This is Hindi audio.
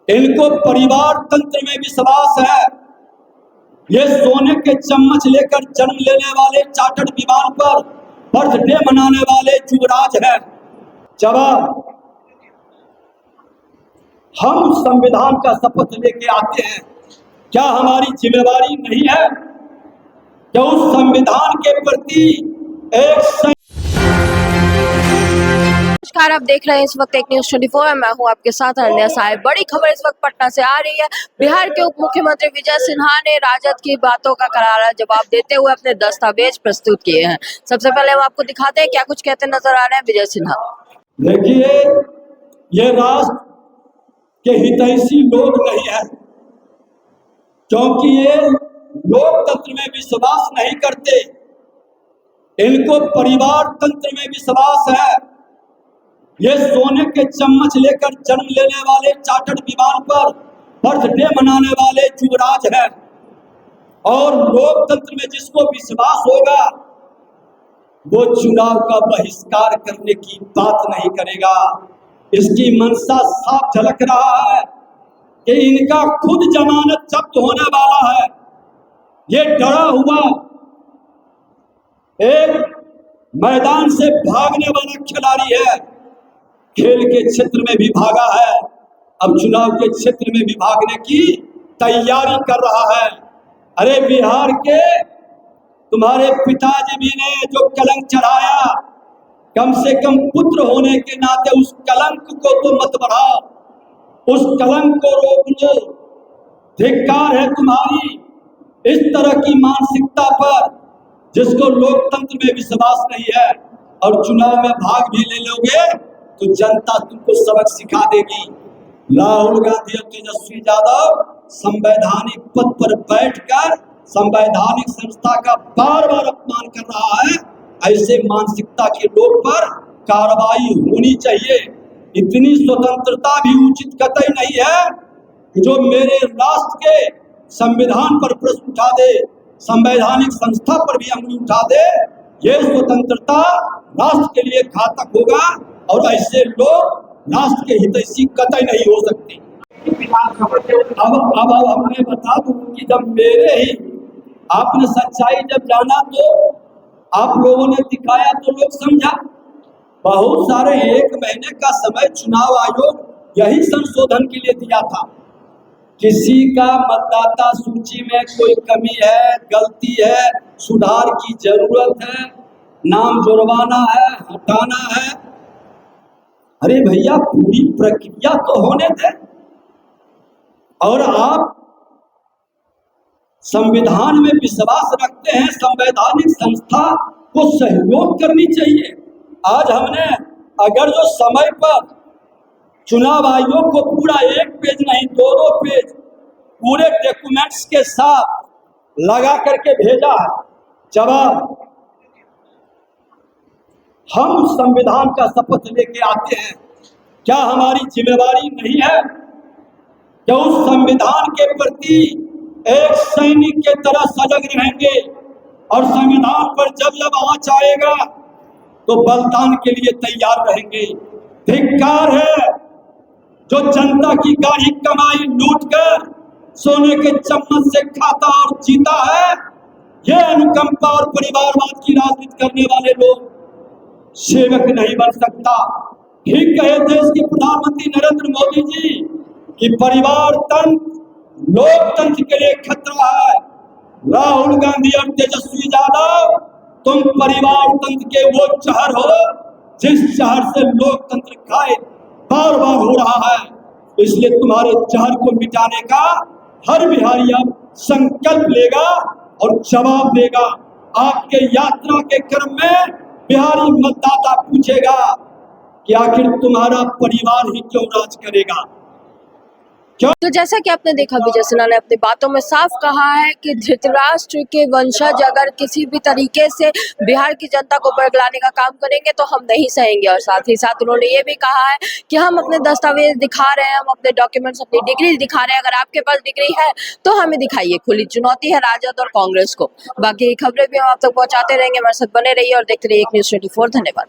इनको परिवार तंत्र में विश्वास है। ये सोने के चम्मच लेकर जन्म लेने वाले चार्टर्ड विमान पर बर्थडे मनाने वाले युवराज है। जवाब, हम संविधान का शपथ लेके आते हैं, क्या हमारी जिम्मेवारी नहीं है कि उस संविधान के प्रति एक नमस्कार, आप देख रहे हैं इस वक्त एक न्यूज़ 24। मैं हूं आपके साथ अनन्या साहिब। बड़ी खबर इस वक्त पटना से आ रही है। बिहार के उप मुख्यमंत्री विजय सिन्हा ने राजद की बातों का करारा जवाब देते हुए अपने दस्तावेज प्रस्तुत किए हैं। सबसे पहले हम आपको दिखाते हैं क्या कुछ कहते नजर आ रहे हैं विजय सिन्हा। देखिए, ये राष्ट्र के हितैषी लोग नहीं है, क्योंकि ये लोकतंत्र में विश्वास नहीं करते। इनको परिवार तंत्र में विश्वास है। ये सोने के चम्मच लेकर जन्म लेने वाले चार्टर्ड विमान पर बर्थडे मनाने वाले युवराज है। और लोकतंत्र में जिसको विश्वास होगा वो चुनाव का बहिष्कार करने की बात नहीं करेगा। इसकी मंशा साफ झलक रहा है कि इनका खुद जमानत जब्त होने वाला है। ये डरा हुआ एक मैदान से भागने वाला खिलाड़ी है। खेल के क्षेत्र में भी भागा है, अब चुनाव के क्षेत्र में भी भागने की तैयारी कर रहा है। अरे बिहार के तुम्हारे पिताजी भी ने जो कलंक चढ़ाया, कम से कम पुत्र होने के नाते उस कलंक को तो मत बढ़ाओ, उस कलंक को रोक लो। धिक्कार है तुम्हारी इस तरह की मानसिकता पर, जिसको लोकतंत्र में विश्वास नहीं है। और चुनाव में भाग भी ले लोगे तो जनता तुमको सबक सिखा देगी। राहुल गांधी और तेजस्वी यादव संवैधानिक पद पर बैठकर संवैधानिक संस्था का बार बार अपमान कर रहा है। ऐसे मानसिकता के लोग पर कार्रवाई होनी चाहिए। इतनी स्वतंत्रता भी उचित कतई नहीं है कि जो मेरे राष्ट्र के संविधान पर प्रश्न उठा दे, संवैधानिक संस्था पर भी अंगुली उठा दे। ये स्वतंत्रता राष्ट्र के लिए घातक होगा और ऐसे लोग राष्ट्र के हितैषी कतई नहीं हो सकते। अब हमने बता दूं कि जब मेरे ही आपने सच्चाई जब जाना तो आप लोगों ने दिखाया तो लोग समझा। बहुत सारे 1 महीने का समय चुनाव आयोग यही संशोधन के लिए दिया था। किसी का मतदाता सूची में कोई कमी है, गलती है, सुधार की जरूरत है, नाम जुड़वाना है, हटाना है, अरे भैया पूरी प्रक्रिया तो होने दें। और आप संविधान में विश्वास रखते हैं, संवैधानिक संस्था को सहयोग करनी चाहिए। आज हमने अगर जो समय पर चुनाव आयोग को पूरा 1 पेज नहीं 2-2 पेज पूरे डॉक्यूमेंट्स के साथ लगा करके भेजा है। जवाब, हम संविधान का शपथ लेके आते हैं, क्या हमारी जिम्मेवारी नहीं है कि उस संविधान के प्रति एक सैनिक के तरह सजग रहेंगे और संविधान पर जब जब आंच आएगा तो बलिदान के लिए तैयार रहेंगे। धिक्कार है जो जनता की गाढ़ी कमाई लूट कर सोने के चम्मच से खाता और जीता है। ये अनुकंपा और परिवारवाद की राजनीति करने वाले लोग सेवक नहीं बन सकता। ठीक कहे देश के प्रधानमंत्री नरेंद्र मोदी जी कि परिवार तंत्र लोकतंत्र के लिए खतरा है। राहुल गांधी और तेजस्वी यादव, तुम परिवार तंत्र के वो जहर हो जिस जहर से लोकतंत्र घायल बार बार हो रहा है। इसलिए तुम्हारे जहर को मिटाने का हर बिहारी अब संकल्प लेगा और जवाब देगा। आपके यात्रा के क्रम में बिहारी मतदाता पूछेगा कि आखिर तुम्हारा परिवार ही क्यों राज करेगा। तो जैसा कि आपने देखा विजय सिन्हा ने अपनी बातों में साफ कहा है कि धृतराष्ट्र के वंशज अगर किसी भी तरीके से बिहार की जनता को बरगलाने का काम करेंगे तो हम नहीं सहेंगे। और साथ ही साथ उन्होंने ये भी कहा है कि हम अपने दस्तावेज दिखा रहे हैं, हम अपने डॉक्यूमेंट्स, अपनी डिग्री दिखा रहे हैं। अगर आपके पास डिग्री है तो हमें दिखाइए। खुली चुनौती है राजद और कांग्रेस को। बाकी खबरें भी हम आप तक पहुंचाते रहेंगे। हमारे साथ बने रहिए और देखते रहिए एक न्यूज़ 24। धन्यवाद।